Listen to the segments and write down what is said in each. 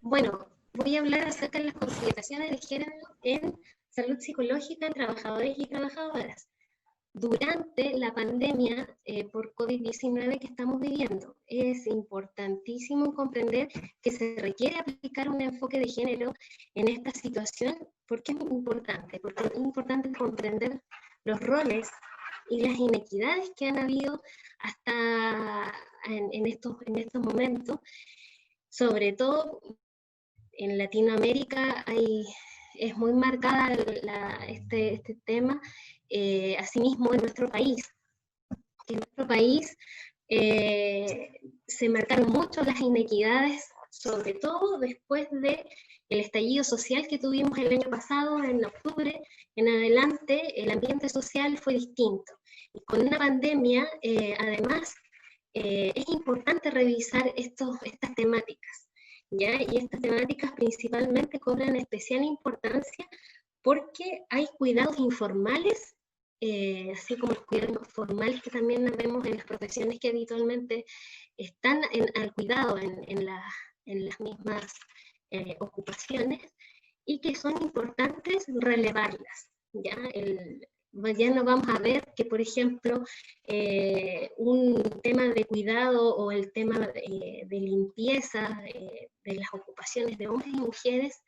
Bueno, voy a hablar acerca de las consideraciones de género en salud psicológica en trabajadores y trabajadoras durante la pandemia por COVID-19 que estamos viviendo. Es importantísimo comprender que se requiere aplicar un enfoque de género en esta situación. ¿Por qué es importante? Porque es importante comprender los roles y las inequidades que han habido hasta en estos momentos, sobre todo en Latinoamérica es muy marcada este tema, asimismo en nuestro país. En nuestro país se marcaron mucho las inequidades, sobre todo después del estallido social que tuvimos el año pasado, en octubre en adelante, el ambiente social fue distinto. Y con una pandemia, además, es importante revisar estas temáticas, ¿ya? Y estas temáticas principalmente cobran especial importancia porque hay cuidados informales, así como los cuidados formales que también vemos en las profesiones que habitualmente están al cuidado en las mismas ocupaciones, y que son importantes relevarlas. ¿Ya? Ya no vamos a ver que, por ejemplo, un tema de cuidado o el tema de limpieza de las ocupaciones de hombres y mujeres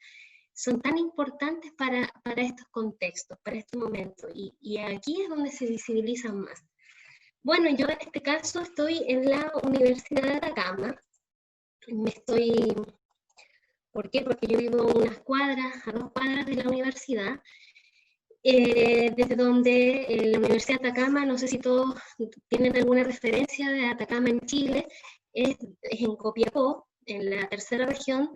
son tan importantes para estos contextos, para este momento, y aquí es donde se visibilizan más. Bueno, yo en este caso estoy en la Universidad de Atacama. ¿Por qué? Porque yo vivo a 2 cuadras de la universidad, desde donde la Universidad de Atacama, no sé si todos tienen alguna referencia de Atacama en Chile, es en Copiapó, en la tercera región,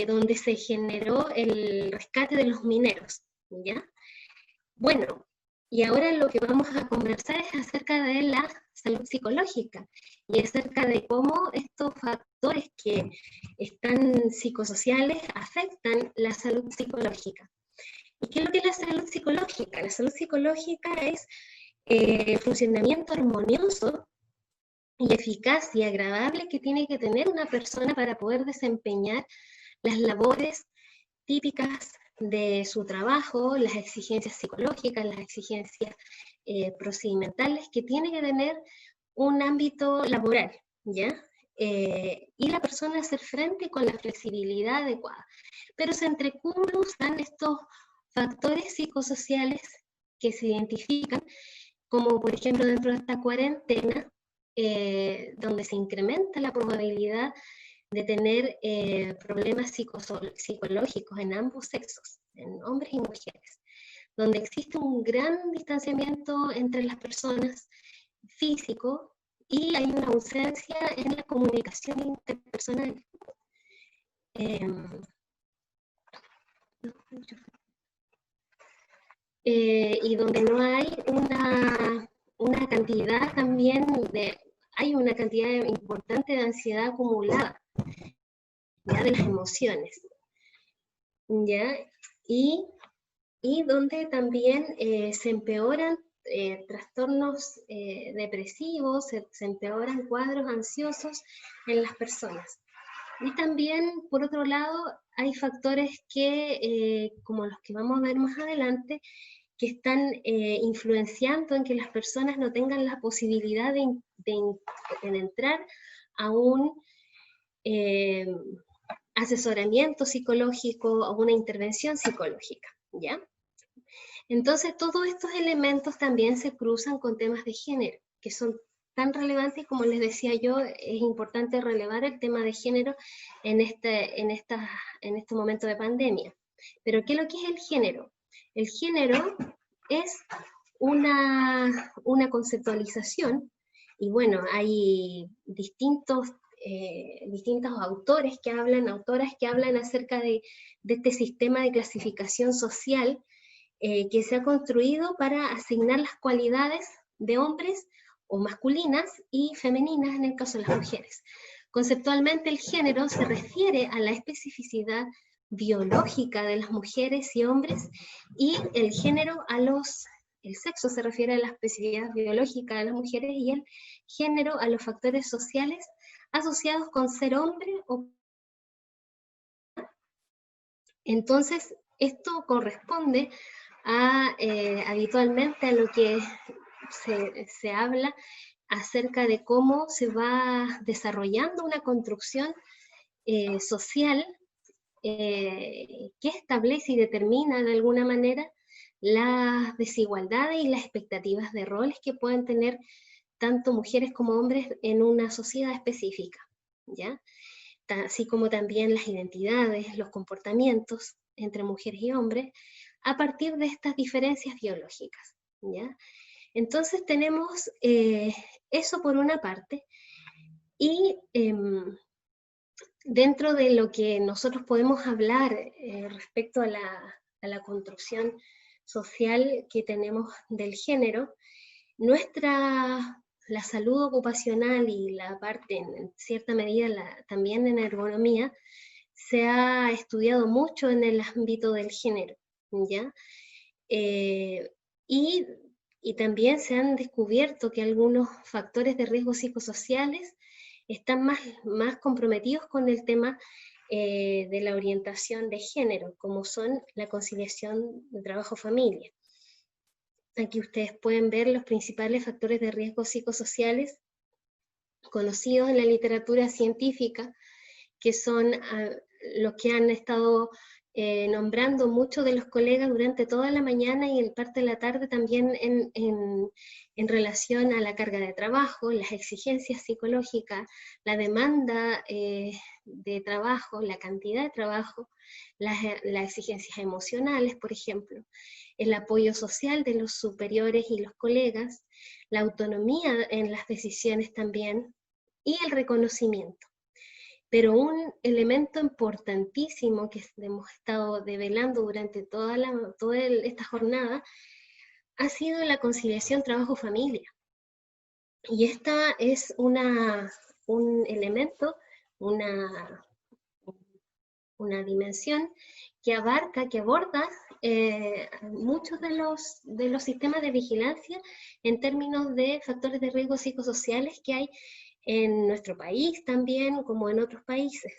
donde se generó el rescate de los mineros, ¿ya? Bueno, y ahora lo que vamos a conversar es acerca de la salud psicológica y acerca de cómo estos factores que están psicosociales afectan la salud psicológica. ¿Y qué es lo que es la salud psicológica? La salud psicológica es el funcionamiento armonioso y eficaz y agradable que tiene que tener una persona para poder desempeñar las labores típicas de su trabajo, las exigencias psicológicas, las exigencias procedimentales que tiene que tener un ámbito laboral, ¿ya? Y la persona hacer frente con la flexibilidad adecuada. Pero se entrecruzan estos factores psicosociales que se identifican, como por ejemplo dentro de esta cuarentena, donde se incrementa la probabilidad de tener problemas psicológicos en ambos sexos, en hombres y mujeres, donde existe un gran distanciamiento entre las personas físico y hay una ausencia en la comunicación interpersonal. Y donde no hay una cantidad también hay una cantidad importante de ansiedad acumulada, ya, de las emociones, ¿ya? Y donde también se empeoran trastornos depresivos, se empeoran cuadros ansiosos en las personas. Y también, por otro lado, hay factores que, como los que vamos a ver más adelante, que están influenciando en que las personas no tengan la posibilidad de entrar a un eh, asesoramiento psicológico, a una intervención psicológica, ¿ya? Entonces, todos estos elementos también se cruzan con temas de género, que son tan relevantes. Como les decía yo, es importante relevar el tema de género en este momento de pandemia. Pero, ¿qué es lo que es el género? El género es una conceptualización, y bueno, hay distintos autores autoras que hablan acerca de este sistema de clasificación social que se ha construido para asignar las cualidades de hombres o masculinas y femeninas en el caso de las mujeres. Conceptualmente, el género se refiere a la especificidad biológica de las mujeres y hombres, y el género el sexo se refiere a la especificidad biológica de las mujeres, y el género a los factores sociales asociados con ser hombre o Entonces, esto corresponde a, habitualmente a lo que se habla acerca de cómo se va desarrollando una construcción social que establece y determina de alguna manera las desigualdades y las expectativas de roles que pueden tener tanto mujeres como hombres en una sociedad específica, ¿ya? Así como también las identidades, los comportamientos entre mujeres y hombres, a partir de estas diferencias biológicas, ¿ya? Entonces tenemos eso por una parte, y dentro de lo que nosotros podemos hablar respecto a la construcción social que tenemos del género, la salud ocupacional y la parte, en cierta medida, también en ergonomía, se ha estudiado mucho en el ámbito del género, ¿ya? Y, y también se han descubierto que algunos factores de riesgo psicosociales están más comprometidos con el tema de la orientación de género, como son la conciliación de trabajo-familia. Aquí ustedes pueden ver los principales factores de riesgo psicosociales conocidos en la literatura científica, que son los que han estado nombrando muchos de los colegas durante toda la mañana y en parte de la tarde también en relación a la carga de trabajo, las exigencias psicológicas, la demanda de trabajo, la cantidad de trabajo, las exigencias emocionales, por ejemplo, el apoyo social de los superiores y los colegas, la autonomía en las decisiones también, y el reconocimiento. Pero un elemento importantísimo que hemos estado develando durante toda esta jornada ha sido la conciliación trabajo-familia. Y esta es un elemento, una dimensión que aborda muchos de los sistemas de vigilancia en términos de factores de riesgo psicosociales que hay en nuestro país también, como en otros países.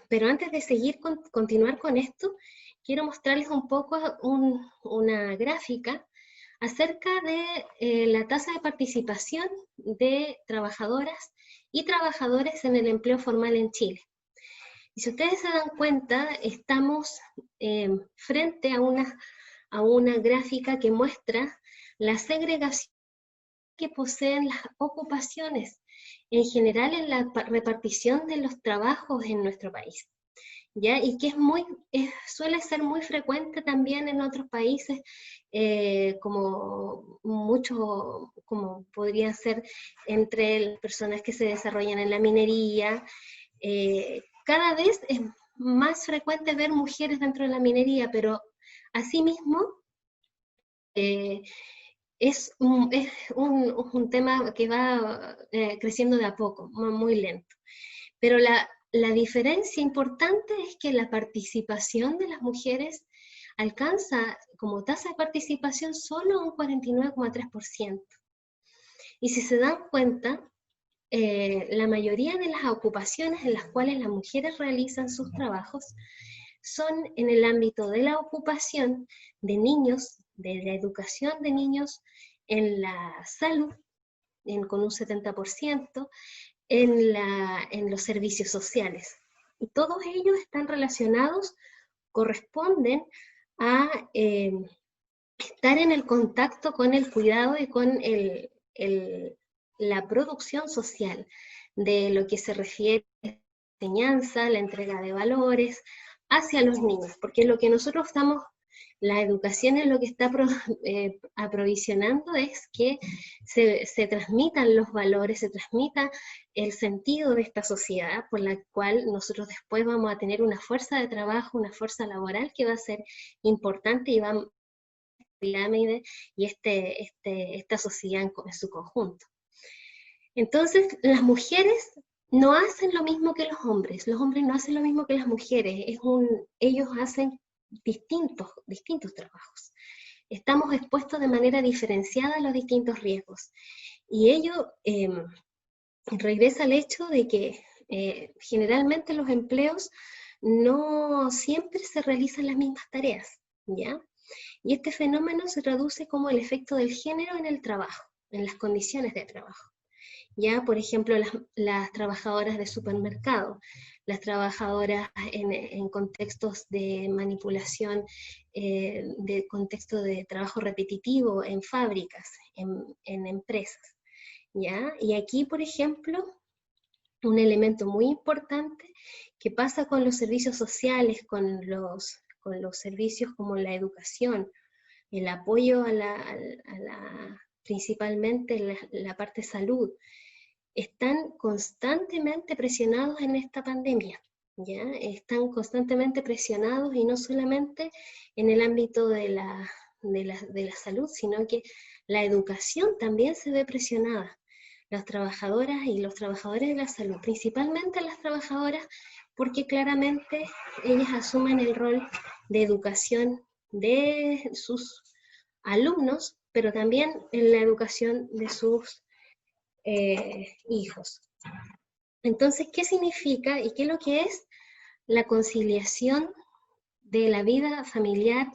Pero antes de continuar con esto, quiero mostrarles un poco una gráfica acerca de la tasa de participación de trabajadoras y trabajadores en el empleo formal en Chile. Y si ustedes se dan cuenta, estamos frente a una gráfica que muestra la segregación que poseen las ocupaciones en general en la repartición de los trabajos en nuestro país, ¿ya? Y que suele ser muy frecuente también en otros países, como podrían ser entre las personas que se desarrollan en la minería. Cada vez es más frecuente ver mujeres dentro de la minería, pero asimismo es un tema que va creciendo de a poco, muy lento. Pero la diferencia importante es que la participación de las mujeres alcanza como tasa de participación solo un 49,3%. Y si se dan cuenta, la mayoría de las ocupaciones en las cuales las mujeres realizan sus trabajos son en el ámbito de la ocupación de niños, de la educación de niños, en la salud, con un 70%, en los servicios sociales. Y todos ellos están relacionados, corresponden a estar en el contacto con el cuidado y con la producción social de lo que se refiere a la enseñanza, la entrega de valores hacia los niños, porque lo que nosotros estamos, la educación es lo que está aprovisionando es que se transmitan los valores, se transmita el sentido de esta sociedad por la cual nosotros después vamos a tener una fuerza de trabajo, una fuerza laboral que va a ser importante y va a pirámide y esta sociedad en su conjunto. Entonces, las mujeres no hacen lo mismo que los hombres no hacen lo mismo que las mujeres, ellos hacen distintos trabajos. Estamos expuestos de manera diferenciada a los distintos riesgos. Y ello regresa al hecho de que Generalmente los empleos no siempre se realizan las mismas tareas, ¿ya? Y este fenómeno se traduce como el efecto del género en el trabajo, en las condiciones de trabajo. Ya, por ejemplo, las trabajadoras de supermercado, las trabajadoras en contextos de manipulación, de contexto de trabajo repetitivo en fábricas, en empresas. ¿Ya? Y aquí, por ejemplo, un elemento muy importante que pasa con los servicios sociales, con los servicios como la educación, el apoyo principalmente la parte salud, están constantemente presionados en esta pandemia, ¿ya? Están constantemente presionados y no solamente en el ámbito de la salud, sino que la educación también se ve presionada. Las trabajadoras y los trabajadores de la salud, principalmente las trabajadoras, porque claramente ellas asumen el rol de educación de sus alumnos, pero también en la educación de sus hijos. Entonces, ¿qué significa y qué es lo que es la conciliación de la vida familiar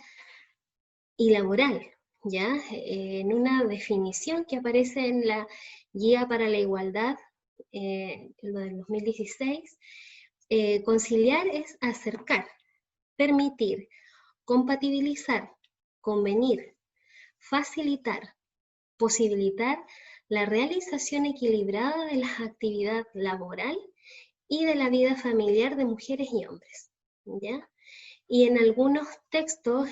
y laboral? ¿Ya? En una definición que aparece en la Guía para la Igualdad, lo del 2016, conciliar es acercar, permitir, compatibilizar, convenir, facilitar, posibilitar la realización equilibrada de la actividad laboral y de la vida familiar de mujeres y hombres, ¿ya? Y en algunos textos,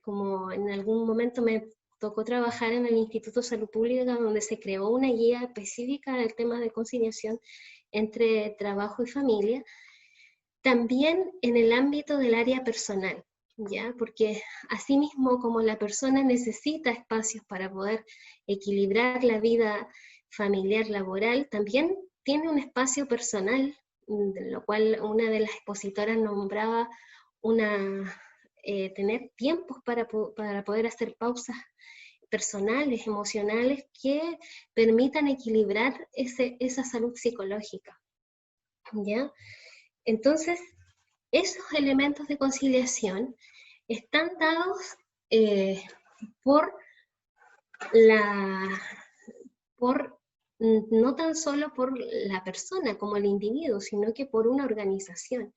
como en algún momento me tocó trabajar en el Instituto de Salud Pública, donde se creó una guía específica del tema de conciliación entre trabajo y familia, también en el ámbito del área personal, ¿ya? Porque asimismo como la persona necesita espacios para poder equilibrar la vida familiar laboral, también tiene un espacio personal, de lo cual una de las expositoras nombraba tener tiempos para poder hacer pausas personales, emocionales, que permitan equilibrar esa salud psicológica, ¿ya? Entonces, esos elementos de conciliación están dados por no tan solo por la persona como el individuo, sino que por una organización.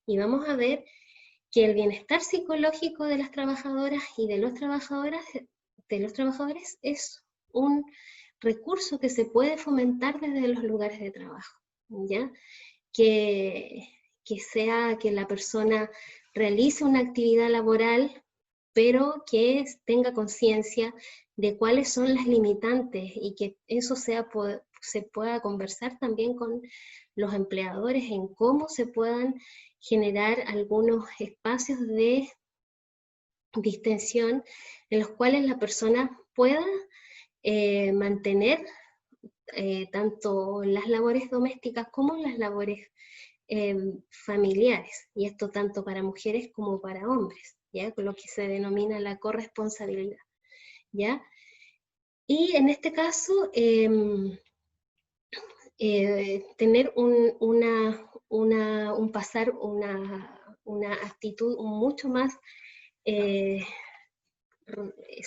Y vamos a ver que el bienestar psicológico de las trabajadoras y de los trabajadores es un recurso que se puede fomentar desde los lugares de trabajo, ¿ya? Que la persona realice una actividad laboral, pero que tenga conciencia de cuáles son las limitantes y que eso se pueda conversar también con los empleadores en cómo se puedan generar algunos espacios de distensión en los cuales la persona pueda mantener tanto las labores domésticas como las labores familiares, y esto tanto para mujeres como para hombres, ¿ya? Con lo que se denomina la corresponsabilidad, ¿ya? Y en este caso, tener una actitud mucho más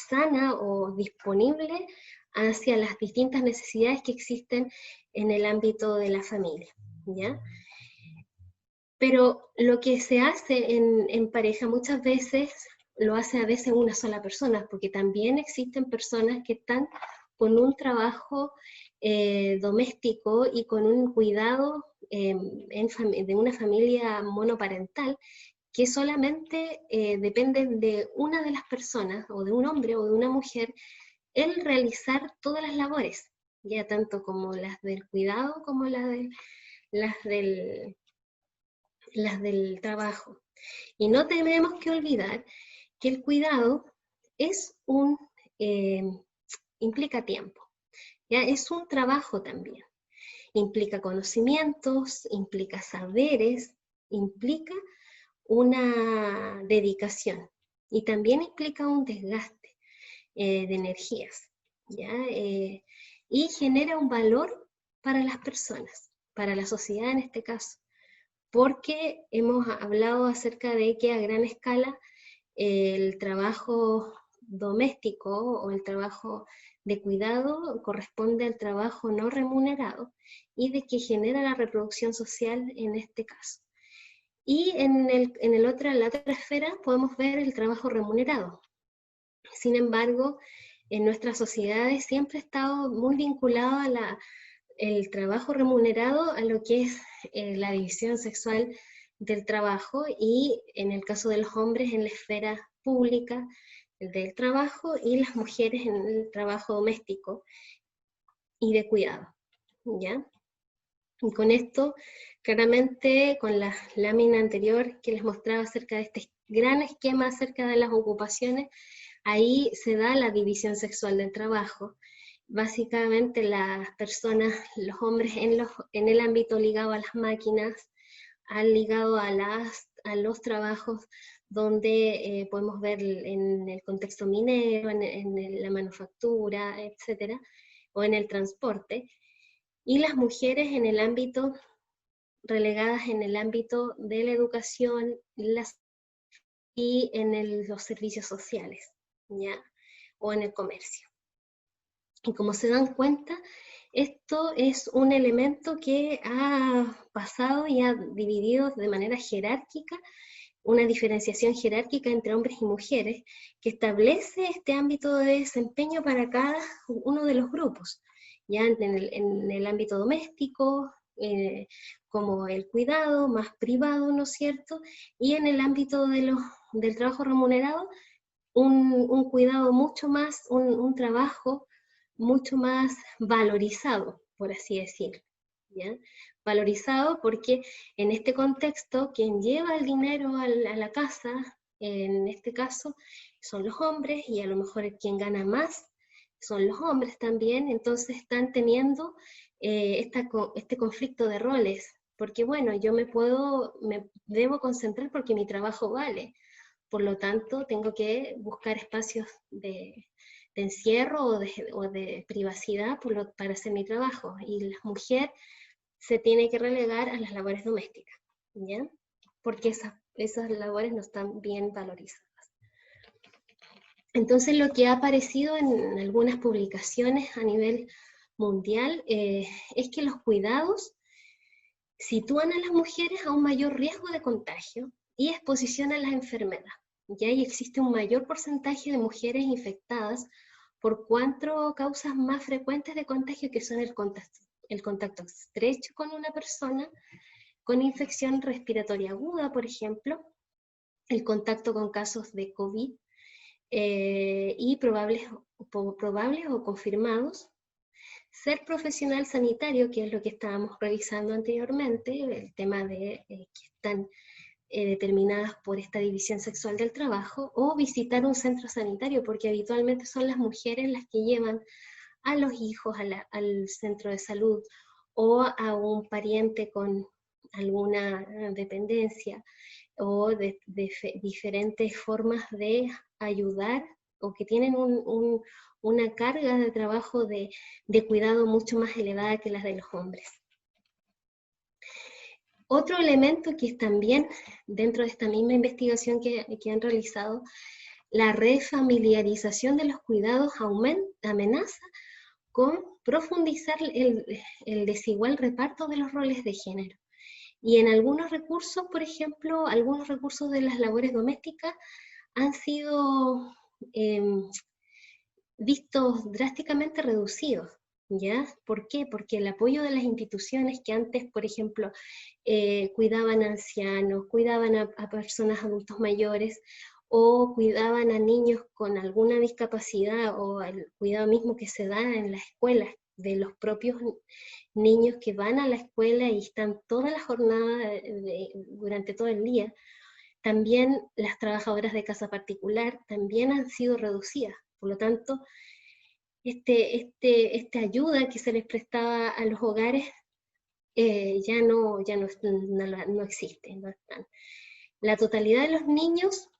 sana o disponible hacia las distintas necesidades que existen en el ámbito de la familia, ¿ya? Pero lo que se hace en pareja muchas veces lo hace a veces una sola persona, porque también existen personas que están con un trabajo doméstico y con un cuidado de una familia monoparental que solamente dependen de una de las personas, o de un hombre o de una mujer, el realizar todas las labores, ya tanto como las del cuidado como las del trabajo. Y no tenemos que olvidar que el cuidado implica tiempo, ¿ya? Es un trabajo también. Implica conocimientos, implica saberes, implica una dedicación y también implica un desgaste de energías, ¿ya? Y genera un valor para las personas, para la sociedad en este caso, porque hemos hablado acerca de que a gran escala el trabajo doméstico o el trabajo de cuidado corresponde al trabajo no remunerado y de que genera la reproducción social en este caso. Y en la otra esfera podemos ver el trabajo remunerado. Sin embargo, en nuestras sociedades siempre ha estado muy vinculado a el trabajo remunerado a lo que es la división sexual del trabajo, y en el caso de los hombres en la esfera pública del trabajo y las mujeres en el trabajo doméstico y de cuidado, ¿ya? Y con esto, claramente, con la lámina anterior que les mostraba acerca de este gran esquema acerca de las ocupaciones, ahí se da la división sexual del trabajo. Básicamente las personas, los hombres en el ámbito ligado a las máquinas, han ligado a los trabajos donde podemos ver en el contexto minero, en la manufactura, etcétera, o en el transporte, y las mujeres en el ámbito, relegadas en el ámbito de la educación y en los servicios sociales, ¿ya? O en el comercio. Y como se dan cuenta, esto es un elemento que ha pasado y ha dividido de manera jerárquica, una diferenciación jerárquica entre hombres y mujeres, que establece este ámbito de desempeño para cada uno de los grupos, ya en el ámbito doméstico, como el cuidado más privado, ¿no es cierto? Y en el ámbito del trabajo remunerado, un cuidado mucho más, un trabajo mucho más valorizado, por así decirlo, ¿ya? Valorizado porque en este contexto quien lleva el dinero a la casa, en este caso, son los hombres, y a lo mejor quien gana más son los hombres también, entonces están teniendo este conflicto de roles, porque bueno, yo me debo concentrar porque mi trabajo vale, por lo tanto tengo que buscar espacios de encierro o de privacidad para hacer mi trabajo, y la mujer se tiene que relegar a las labores domésticas, ¿ya? Porque esas labores no están bien valorizadas. Entonces lo que ha aparecido en algunas publicaciones a nivel mundial es que los cuidados sitúan a las mujeres a un mayor riesgo de contagio y exposición a las enfermedades. Ya existe un mayor porcentaje de mujeres infectadas por 4 causas más frecuentes de contagio, que son el contacto estrecho con una persona con infección respiratoria aguda, por ejemplo, el contacto con casos de COVID y probables o confirmados, ser profesional sanitario, que es lo que estábamos revisando anteriormente, el tema de que están determinadas por esta división sexual del trabajo, o visitar un centro sanitario, porque habitualmente son las mujeres las que llevan a los hijos al centro de salud, o a un pariente con alguna dependencia, o de diferentes formas de ayudar, o que tienen una carga de trabajo de cuidado mucho más elevada que las de los hombres. Otro elemento que es también dentro de esta misma investigación que han realizado, la refamiliarización de los cuidados amenaza con profundizar el desigual reparto de los roles de género. Y en algunos recursos, por ejemplo, algunos recursos de las labores domésticas han sido vistos drásticamente reducidos, ¿ya? ¿Por qué? Porque el apoyo de las instituciones que antes, por ejemplo, cuidaban a ancianos, cuidaban a personas adultos mayores, o cuidaban a niños con alguna discapacidad, o el cuidado mismo que se da en las escuelas de los propios niños que van a la escuela y están toda la jornada durante todo el día. También las trabajadoras de casa particular también han sido reducidas. Por lo tanto, esta ayuda que se les prestaba a los hogares ya no existe, no están. La totalidad de los niños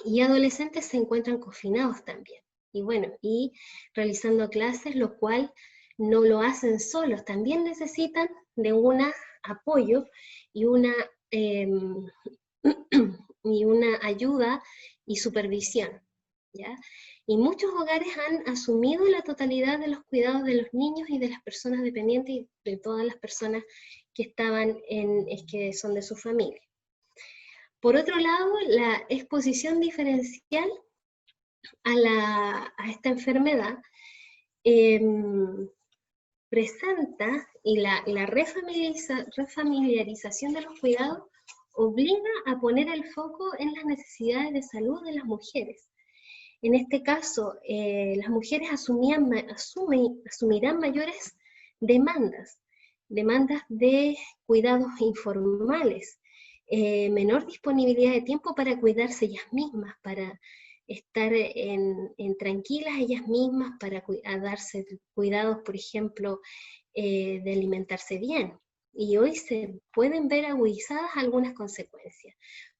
y adolescentes se encuentran confinados también. Y bueno, y realizando clases, lo cual no lo hacen solos, también necesitan de un apoyo y y una ayuda y supervisión, ¿ya? Y muchos hogares han asumido la totalidad de los cuidados de los niños y de las personas dependientes y de todas las personas que que son de su familia. Por otro lado, la exposición diferencial a esta enfermedad presenta y la refamiliarización de los cuidados obliga a poner el foco en las necesidades de salud de las mujeres. En este caso, las mujeres asumirán mayores demandas de cuidados informales, menor disponibilidad de tiempo para cuidarse ellas mismas, para estar tranquilas ellas mismas, para darse cuidados, por ejemplo, de alimentarse bien. Y hoy se pueden ver agudizadas algunas consecuencias,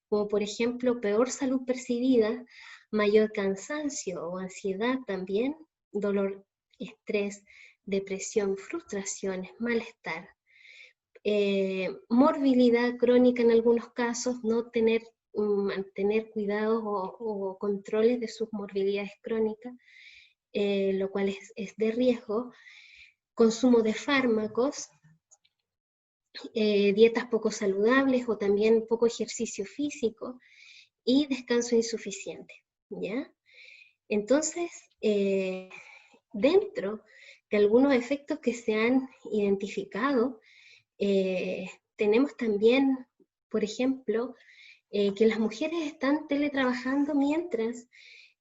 como por ejemplo peor salud percibida, mayor cansancio o ansiedad también, dolor, estrés, depresión, frustraciones, malestar, morbilidad crónica en algunos casos, no mantener cuidados o controles de sus morbilidades crónicas, lo cual es de riesgo, consumo de fármacos, dietas poco saludables o también poco ejercicio físico y descanso insuficiente, ¿ya? Entonces, dentro de algunos efectos que se han identificado, tenemos también, por ejemplo, que las mujeres están teletrabajando mientras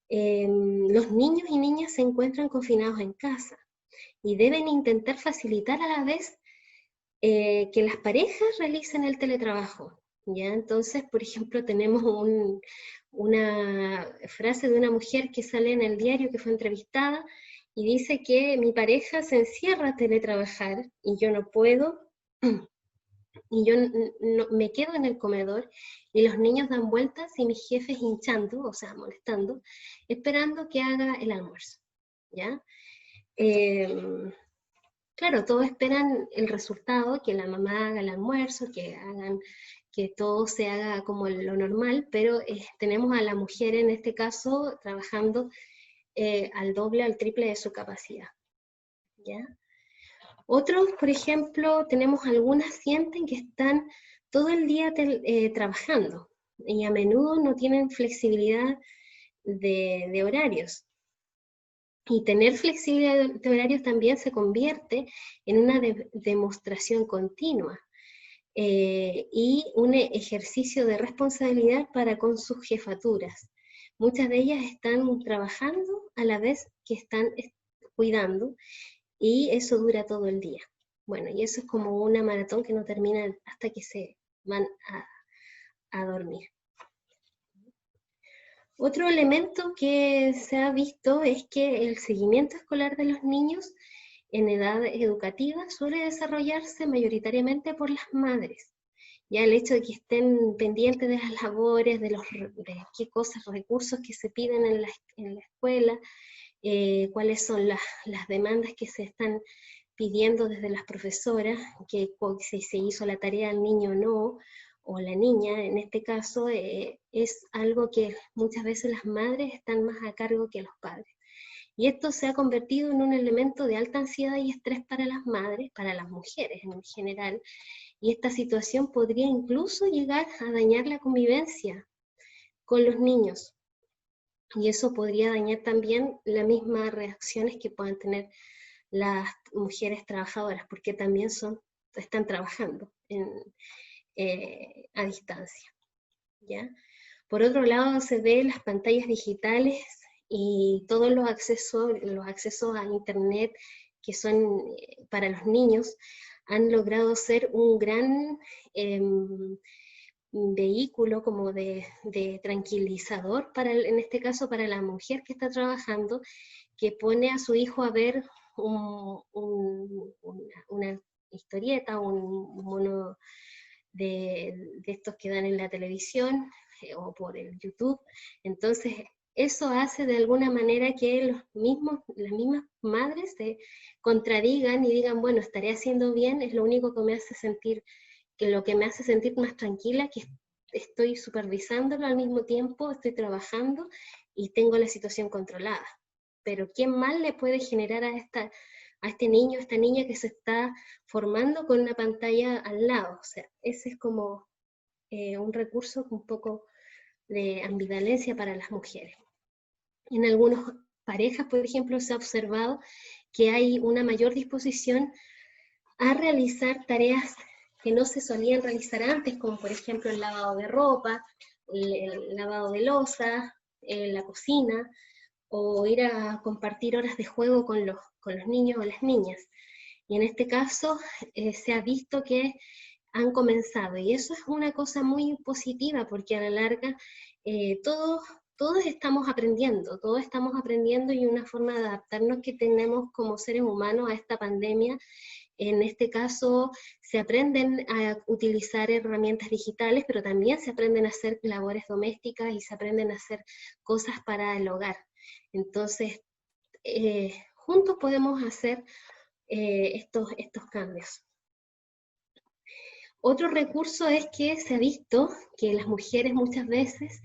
los niños y niñas se encuentran confinados en casa y deben intentar facilitar a la vez que las parejas realicen el teletrabajo, ¿ya? Entonces, por ejemplo, tenemos una frase de una mujer que sale en el diario que fue entrevistada y dice que mi pareja se encierra a teletrabajar y yo no puedo, y yo me quedo en el comedor y los niños dan vueltas y mis jefes hinchando, o sea, molestando, esperando que haga el almuerzo, ¿ya? Claro, todos esperan el resultado, que la mamá haga el almuerzo, que todo se haga como lo normal, pero tenemos a la mujer en este caso trabajando al doble, al triple de su capacidad, ¿ya? Otros, por ejemplo, tenemos algunas sienten que están todo el día trabajando y a menudo no tienen flexibilidad de horarios. Y tener flexibilidad de horarios también se convierte en una demostración continua y un ejercicio de responsabilidad para con sus jefaturas. Muchas de ellas están trabajando a la vez que están cuidando y eso dura todo el día. Bueno, y eso es como una maratón que no termina hasta que se van a dormir. Otro elemento que se ha visto es que el seguimiento escolar de los niños en edad educativa suele desarrollarse mayoritariamente por las madres. Ya el hecho de que estén pendientes de las labores, de qué cosas, recursos que se piden en la escuela, cuáles son las demandas que se están pidiendo desde las profesoras, que si se hizo la tarea al niño o no, o la niña, en este caso, es algo que muchas veces las madres están más a cargo que los padres. Y esto se ha convertido en un elemento de alta ansiedad y estrés para las madres, para las mujeres en general, y esta situación podría incluso llegar a dañar la convivencia con los niños. Y eso podría dañar también las mismas reacciones que puedan tener las mujeres trabajadoras, porque también están trabajando a distancia, ¿ya? Por otro lado, se ve las pantallas digitales y todos los accesos a Internet que son para los niños han logrado ser un gran vehículo como de tranquilizador, en este caso para la mujer que está trabajando, que pone a su hijo a ver una historieta, un mono de estos que dan en la televisión o por el YouTube. Entonces, eso hace de alguna manera que las mismas madres se contradigan y digan, bueno, estaré haciendo bien, es lo único que me hace sentir, que lo que me hace sentir más tranquila, que estoy supervisándolo al mismo tiempo, estoy trabajando y tengo la situación controlada. Pero ¿qué mal le puede generar a este niño, a esta niña que se está formando con una pantalla al lado? O sea, ese es como un recurso un poco de ambivalencia para las mujeres. En algunas parejas, por ejemplo, se ha observado que hay una mayor disposición a realizar tareas que no se solían realizar antes, como por ejemplo el lavado de ropa, el lavado de loza, la cocina, o ir a compartir horas de juego con los niños o las niñas. Y en este caso se ha visto que han comenzado, y eso es una cosa muy positiva, porque a la larga todos estamos aprendiendo, y una forma de adaptarnos que tenemos como seres humanos a esta pandemia. En este caso se aprenden a utilizar herramientas digitales, pero también se aprenden a hacer labores domésticas y se aprenden a hacer cosas para el hogar. Entonces, juntos podemos hacer estos cambios. Otro recurso es que se ha visto que las mujeres muchas veces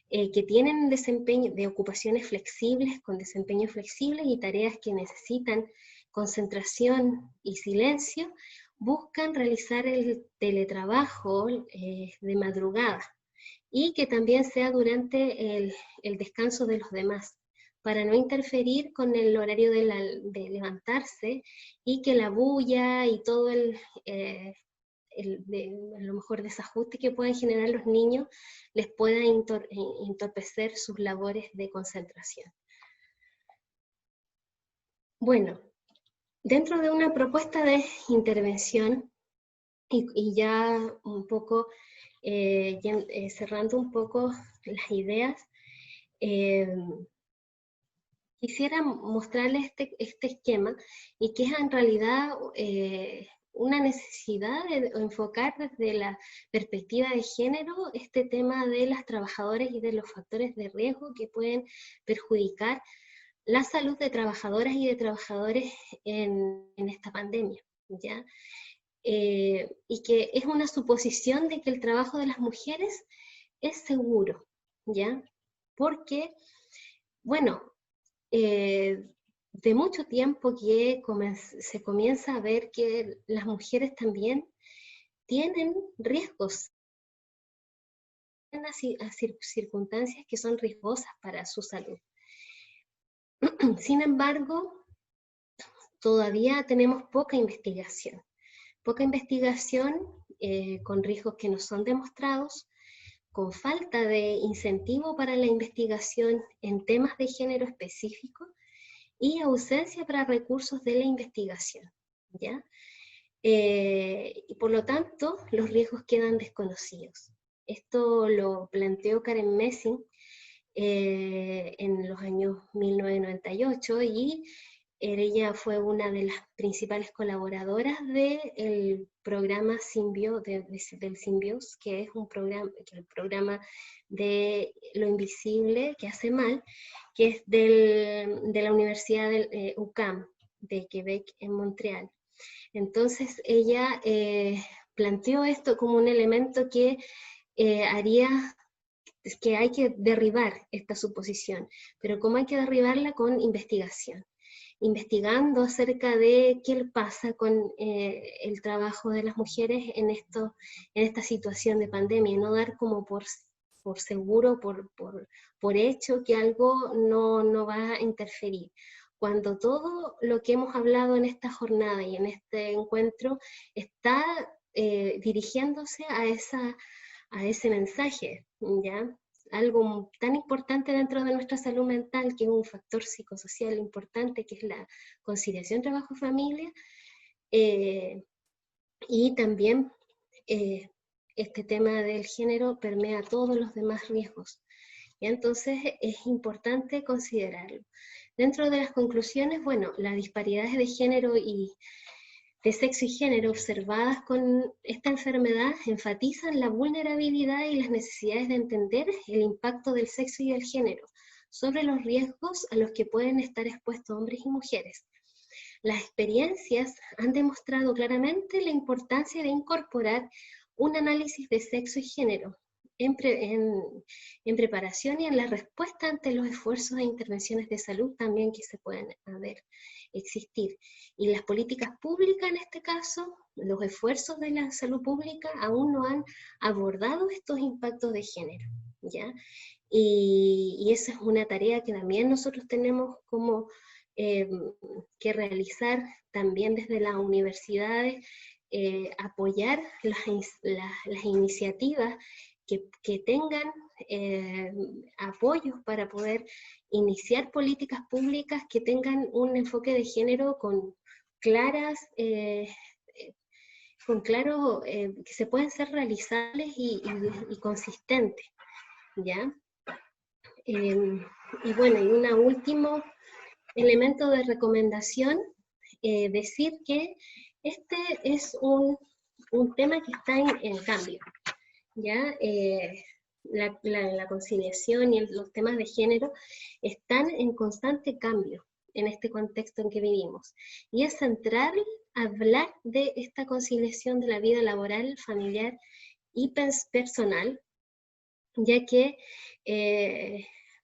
que tienen desempeño de ocupaciones flexibles, con desempeño flexible y tareas que necesitan concentración y silencio, buscan realizar el teletrabajo de madrugada, y que también sea durante el descanso de los demás, para no interferir con el horario de levantarse, y que la bulla y todo a lo mejor desajuste que pueden generar los niños les pueda entorpecer sus labores de concentración. Bueno, dentro de una propuesta de intervención, y ya un poco cerrando un poco las ideas, quisiera mostrarles este esquema, y que es en realidad una necesidad de enfocar desde la perspectiva de género este tema de las trabajadoras y de los factores de riesgo que pueden perjudicar la salud de trabajadoras y de trabajadores en esta pandemia, ¿ya? Y que es una suposición de que el trabajo de las mujeres es seguro, ¿ya? Porque, bueno, de mucho tiempo que se comienza a ver que las mujeres también tienen riesgos, a circunstancias que son riesgosas para su salud. Sin embargo, todavía tenemos poca investigación con riesgos que no son demostrados, con falta de incentivo para la investigación en temas de género específicos, y ausencia para recursos de la investigación, ¿ya? Y por lo tanto, los riesgos quedan desconocidos. Esto lo planteó Karen Messing en los años 1998, y ella fue una de las principales colaboradoras del programa del Symbiose, que es el programa de lo invisible que hace mal, que es de la Universidad del UQAM, de Quebec, en Montreal. Entonces ella planteó esto como un elemento que es que hay que derribar esta suposición, pero ¿cómo hay que derribarla? Con investigación. Investigando acerca de qué pasa con el trabajo de las mujeres en esta situación de pandemia, y no dar como por seguro, por hecho que algo no va a interferir, cuando todo lo que hemos hablado en esta jornada y en este encuentro está dirigiéndose a ese mensaje, ¿ya? Algo tan importante dentro de nuestra salud mental, que es un factor psicosocial importante, que es la conciliación trabajo-familia, y también este tema del género permea todos los demás riesgos. ¿Ya? Entonces es importante considerarlo. Dentro de las conclusiones, bueno, las disparidades de género y de sexo y género observadas con esta enfermedad enfatizan la vulnerabilidad y las necesidades de entender el impacto del sexo y del género sobre los riesgos a los que pueden estar expuestos hombres y mujeres. Las experiencias han demostrado claramente la importancia de incorporar un análisis de sexo y género en preparación y en la respuesta ante los esfuerzos e intervenciones de salud también que se pueden existir. Y las políticas públicas, en este caso, los esfuerzos de la salud pública aún no han abordado estos impactos de género, ¿ya? Y esa es una tarea que también nosotros tenemos como que realizar también desde las universidades, apoyar las iniciativas que tengan apoyos para poder iniciar políticas públicas que tengan un enfoque de género con claras, que se puedan ser realizables y consistentes, ¿ya? Y bueno, y un último elemento de recomendación, decir que este es un tema que está en cambio, ¿ya? La conciliación y los temas de género están en constante cambio en este contexto en que vivimos. Y es central hablar de esta conciliación de la vida laboral, familiar y personal, ya que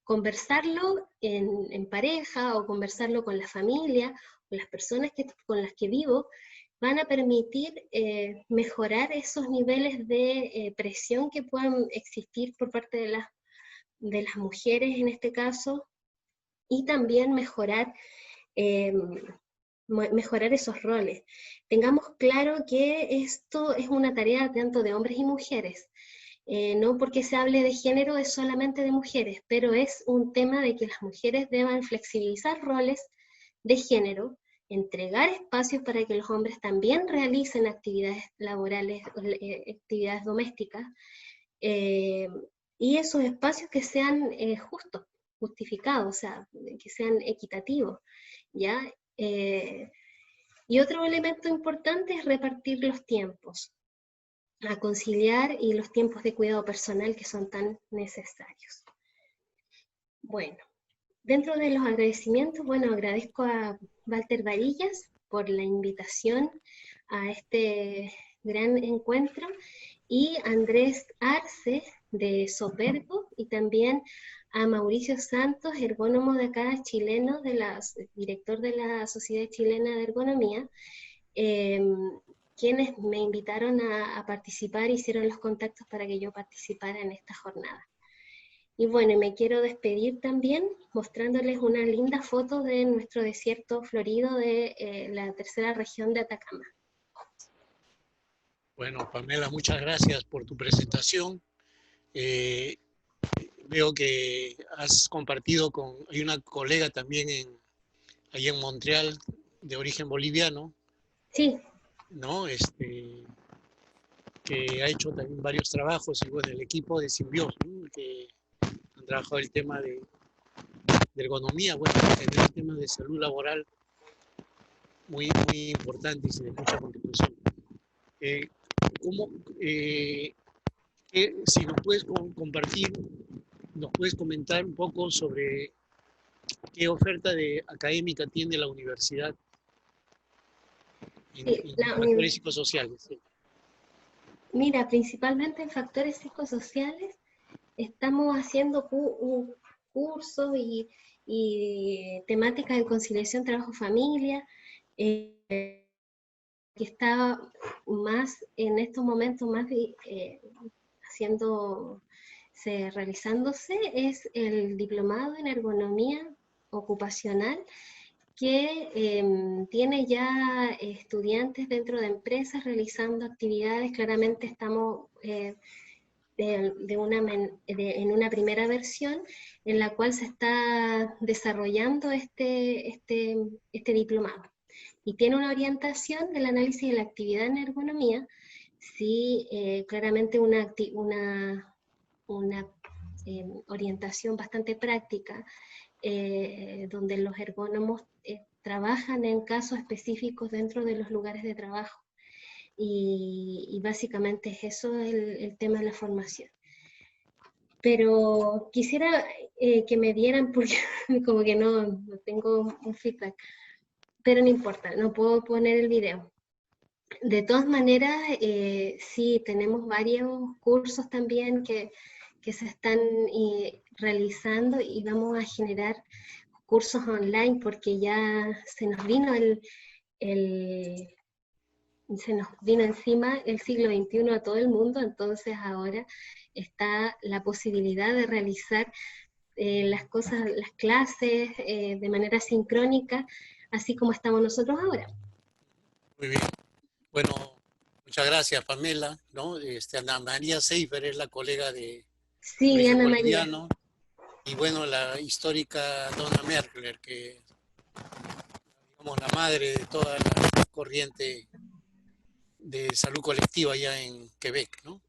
conversarlo en pareja o conversarlo con la familia o las personas con las que vivo van a permitir mejorar esos niveles de presión que puedan existir por parte de las mujeres en este caso, y también mejorar esos roles. Tengamos claro que esto es una tarea tanto de hombres y mujeres. No porque se hable de género es solamente de mujeres, pero es un tema de que las mujeres deban flexibilizar roles de género, entregar espacios para que los hombres también realicen actividades laborales, actividades domésticas, y esos espacios que sean justos, justificados, o sea, que sean equitativos, ¿ya? Y otro elemento importante es repartir los tiempos, a conciliar y los tiempos de cuidado personal que son tan necesarios. Bueno, dentro de los agradecimientos, bueno, agradezco a Walter Varillas por la invitación a este gran encuentro, y Andrés Arce de Sopergo, y también a Mauricio Santos, ergónomo de acá, chileno, director de la Sociedad Chilena de Ergonomía, quienes me invitaron a participar, hicieron los contactos para que yo participara en esta jornada. Y bueno, me quiero despedir también mostrándoles una linda foto de nuestro desierto florido de la tercera región de Atacama. Bueno, Pamela, muchas gracias por tu presentación. Veo que has compartido hay una colega también allí en Montreal de origen boliviano, Sí. ¿no? Que ha hecho también varios trabajos, y bueno, el equipo de Simbios, ¿no? Que han trabajado el tema de ergonomía, bueno, el tema de salud laboral muy, muy importantes y de mucha contribución. Si nos puedes compartir, nos puedes comentar un poco sobre qué oferta académica tiene la universidad en factores psicosociales. Sí. Mira, principalmente en factores psicosociales estamos haciendo cursos y temáticas de conciliación trabajo-familia, que está más en estos momentos más realizándose, es el diplomado en ergonomía ocupacional, que tiene ya estudiantes dentro de empresas realizando actividades. Claramente estamos en una primera versión en la cual se está desarrollando este diplomado. Y tiene una orientación del análisis de la actividad en ergonomía, sí, claramente una orientación bastante práctica, donde los ergónomos trabajan en casos específicos dentro de los lugares de trabajo. Y básicamente es eso el tema de la formación. pero quisiera que me dieran, porque como que no tengo un feedback, pero no importa, no puedo poner el video. De todas maneras, sí, tenemos varios cursos también que se están realizando y vamos a generar cursos online porque ya se nos vino el se nos vino encima el siglo XXI a todo el mundo, entonces ahora está la posibilidad de realizar las cosas, las clases de manera sincrónica, así como estamos nosotros ahora. Muy bien. Bueno, muchas gracias, Pamela, ¿no? Ana María Seifer es la colega de Sí, Colegio Ana María. Boliviano, y bueno, la histórica Donna Merkler, que digamos la madre de toda la corriente de salud colectiva allá en Quebec, ¿no?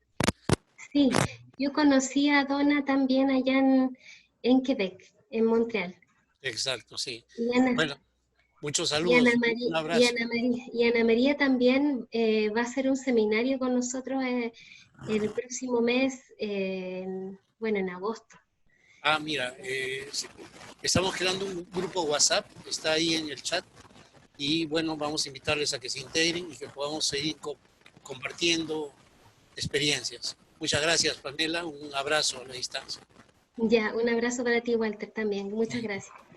Sí, yo conocí a Donna también allá en Quebec, en Montreal. Exacto, sí. Y Ana, Bueno, muchos saludos, un abrazo. Y Ana María también va a hacer un seminario con nosotros el próximo mes, bueno, en agosto. Ah, mira, sí, estamos creando un grupo WhatsApp, está ahí en el chat, y bueno, vamos a invitarles a que se integren y que podamos seguir compartiendo experiencias. Muchas gracias, Pamela, un abrazo a la distancia. Ya, un abrazo para ti, Walter, también. Muchas gracias.